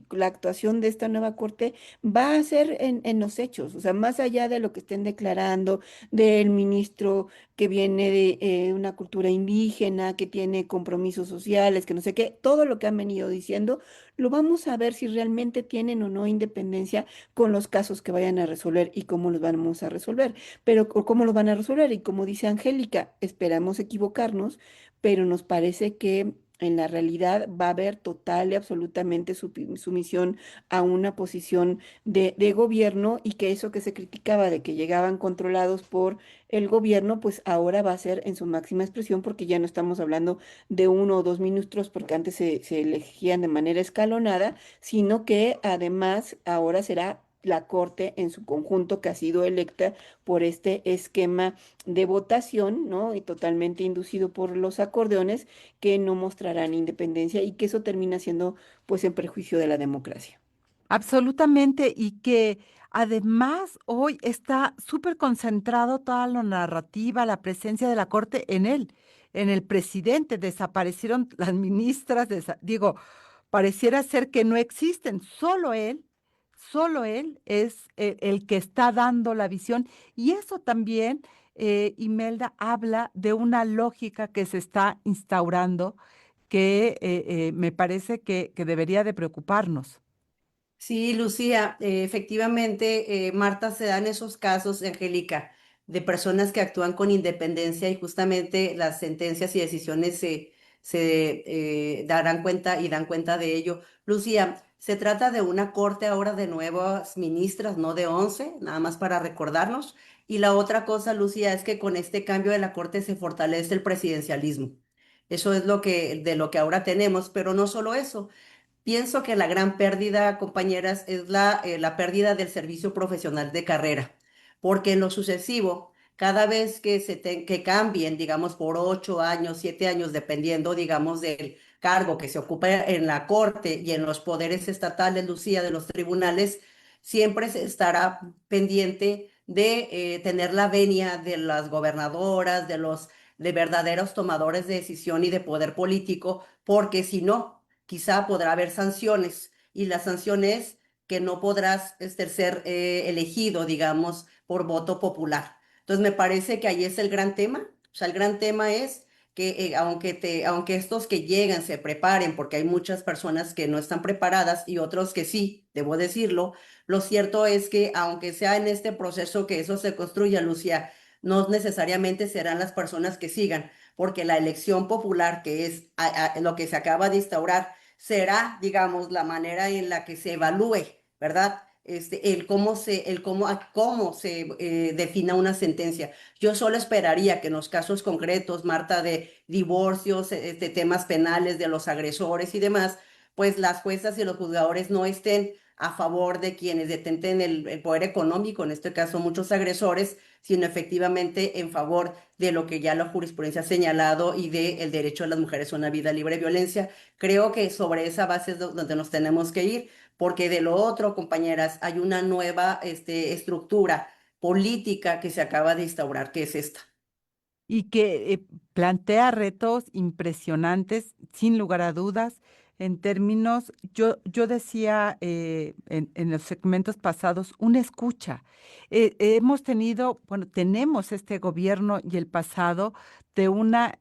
la actuación de esta nueva corte va a ser en los hechos, o sea, más allá de lo que estén declarando del ministro que viene de una cultura indígena, que tiene compromisos sociales, que no sé qué, todo lo que han venido diciendo, lo vamos a ver si realmente tienen o no independencia con los casos que vayan a resolver y cómo los vamos a resolver, pero cómo los van a resolver. Y como dice Angélica, esperamos equivocarnos, pero nos parece que en la realidad va a haber total y absolutamente sumisión a una posición de gobierno y que eso que se criticaba de que llegaban controlados por el gobierno, pues ahora va a ser en su máxima expresión porque ya no estamos hablando de 1 o 2 ministros porque antes se elegían de manera escalonada, sino que además ahora será la Corte en su conjunto que ha sido electa por este esquema de votación, ¿no? Y totalmente inducido por los acordeones que no mostrarán independencia y que eso termina siendo pues en perjuicio de la democracia. Absolutamente, y que además hoy está súper concentrado toda la narrativa, la presencia de la Corte en él, en el presidente. Desaparecieron las ministras, digo, pareciera ser que no existen, solo él es el que está dando la visión, y eso también Imelda, habla de una lógica que se está instaurando que me parece que debería de preocuparnos. Sí, Lucía, efectivamente, Marta, se dan esos casos, Angélica, de personas que actúan con independencia y justamente las sentencias y decisiones se darán cuenta y dan cuenta de ello. Lucía, se trata de una corte ahora de nuevas ministras, no de 11, nada más para recordarnos. Y la otra cosa, Lucía, es que con este cambio de la corte se fortalece el presidencialismo. Eso es de lo que ahora tenemos, pero no solo eso. Pienso que la gran pérdida, compañeras, es la pérdida del servicio profesional de carrera, porque en lo sucesivo, cada vez que cambien, digamos, por 8 años, 7 años, dependiendo, digamos, del cargo que se ocupa en la corte y en los poderes estatales, Lucía, de los tribunales, siempre se estará pendiente de tener la venia de las gobernadoras, de verdaderos tomadores de decisión y de poder político, porque si no, quizá podrá haber sanciones y la sanción es que no podrás ser elegido, digamos, por voto popular. Entonces me parece que ahí es el gran tema. O sea, el gran tema es que aunque estos que llegan se preparen, porque hay muchas personas que no están preparadas y otros que sí, debo decirlo, lo cierto es que aunque sea en este proceso que eso se construya, Lucía, no necesariamente serán las personas que sigan, porque la elección popular, que es lo que se acaba de instaurar, será, digamos, la manera en la que se evalúe, ¿verdad? Cómo se defina una sentencia. Yo solo esperaría que en los casos concretos, Marta, de divorcios, temas penales de los agresores y demás, pues las juezas y los juzgadores no estén a favor de quienes detenten el poder económico, en este caso muchos agresores, sino efectivamente en favor de lo que ya la jurisprudencia ha señalado y del derecho de las mujeres a una vida libre de violencia. Creo que sobre esa base es donde nos tenemos que ir, porque de lo otro, compañeras, hay una nueva estructura política que se acaba de instaurar, que es esta. Y que plantea retos impresionantes, sin lugar a dudas, en términos, yo decía en los segmentos pasados, una escucha. Hemos tenido, bueno, tenemos este gobierno y el pasado de una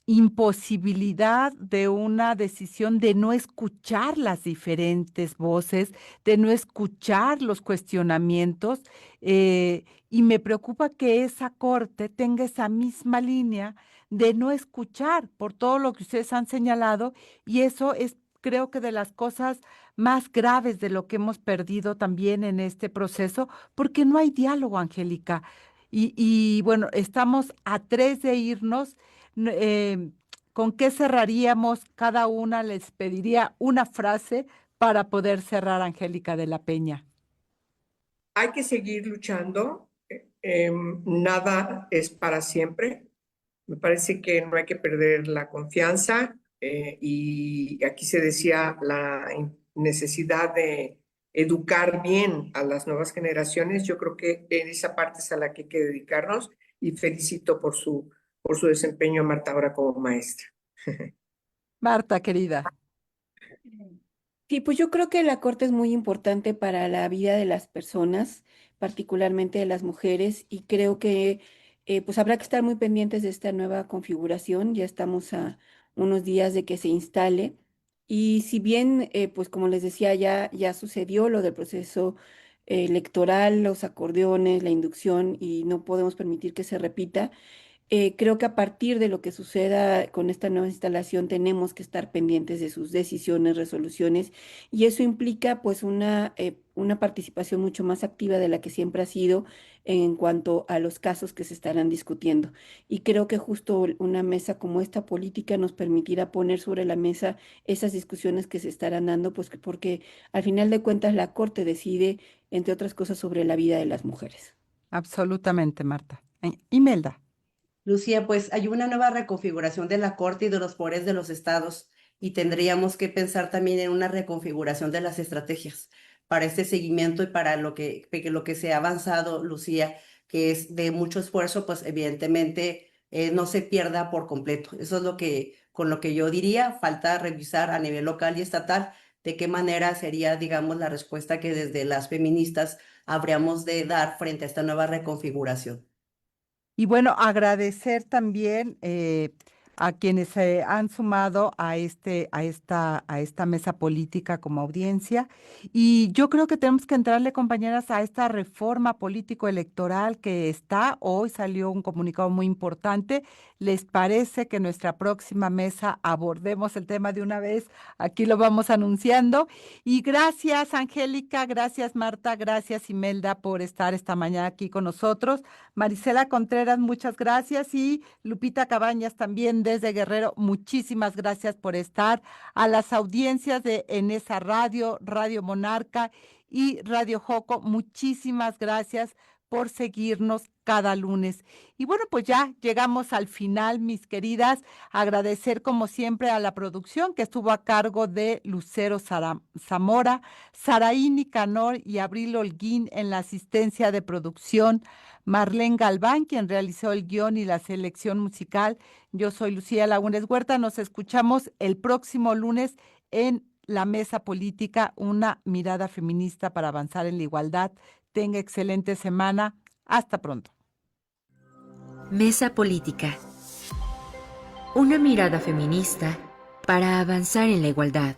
imposibilidad de una decisión de no escuchar las diferentes voces, de no escuchar los cuestionamientos, y me preocupa que esa corte tenga esa misma línea de no escuchar por todo lo que ustedes han señalado, y eso es, creo que de las cosas más graves de lo que hemos perdido también en este proceso, porque no hay diálogo, Angélica. Y bueno, estamos a 3 de irnos. ¿Con qué cerraríamos? Cada una les pediría una frase para poder cerrar, Angélica de la Peña. Hay que seguir luchando. Nada es para siempre. Me parece que no hay que perder la confianza y aquí se decía la necesidad de educar bien a las nuevas generaciones. Yo creo que en esa parte es a la que hay que dedicarnos y felicito por su desempeño, Marta, ahora como maestra. Marta, querida. Sí, pues yo creo que la corte es muy importante para la vida de las personas, particularmente de las mujeres, y creo que pues habrá que estar muy pendientes de esta nueva configuración. Ya estamos a unos días de que se instale. Y si bien, pues como les decía, ya sucedió lo del proceso electoral, los acordeones, la inducción, y no podemos permitir que se repita. Creo que a partir de lo que suceda con esta nueva instalación tenemos que estar pendientes de sus decisiones, resoluciones, y eso implica pues una participación mucho más activa de la que siempre ha sido en cuanto a los casos que se estarán discutiendo. Y creo que justo una mesa como esta política nos permitirá poner sobre la mesa esas discusiones que se estarán dando, pues porque al final de cuentas la Corte decide, entre otras cosas, sobre la vida de las mujeres. Absolutamente, Marta. Imelda. Lucía, pues hay una nueva reconfiguración de la Corte y de los poderes de los estados y tendríamos que pensar también en una reconfiguración de las estrategias para este seguimiento y para lo que se ha avanzado, Lucía, que es de mucho esfuerzo, pues evidentemente no se pierda por completo. Eso es con lo que yo diría, falta revisar a nivel local y estatal, de qué manera sería, digamos, la respuesta que desde las feministas habríamos de dar frente a esta nueva reconfiguración. Y bueno, agradecer también a quienes se han sumado a esta mesa política como audiencia. Y yo creo que tenemos que entrarle, compañeras, a esta reforma político-electoral que está. Hoy salió un comunicado muy importante. ¿Les parece que nuestra próxima mesa abordemos el tema de una vez? Aquí lo vamos anunciando. Y gracias, Angélica, gracias, Marta, gracias, Imelda, por estar esta mañana aquí con nosotros. Marisela Contreras, muchas gracias. Y Lupita Cabañas también desde Guerrero, muchísimas gracias por estar. A las audiencias de Enesa Radio, Radio Monarca y Radio Joco, muchísimas gracias por seguirnos cada lunes. Y bueno, pues ya llegamos al final, mis queridas. Agradecer como siempre a la producción que estuvo a cargo de Lucero Zamora, Saraí Nicanor y Abril Holguín en la asistencia de producción. Marlene Galván, quien realizó el guión y la selección musical. Yo soy Lucía Lagunes Huerta. Nos escuchamos el próximo lunes en La Mesa Política, una mirada feminista para avanzar en la igualdad. Tenga excelente semana. Hasta pronto. Mesa Política. Una mirada feminista para avanzar en la igualdad.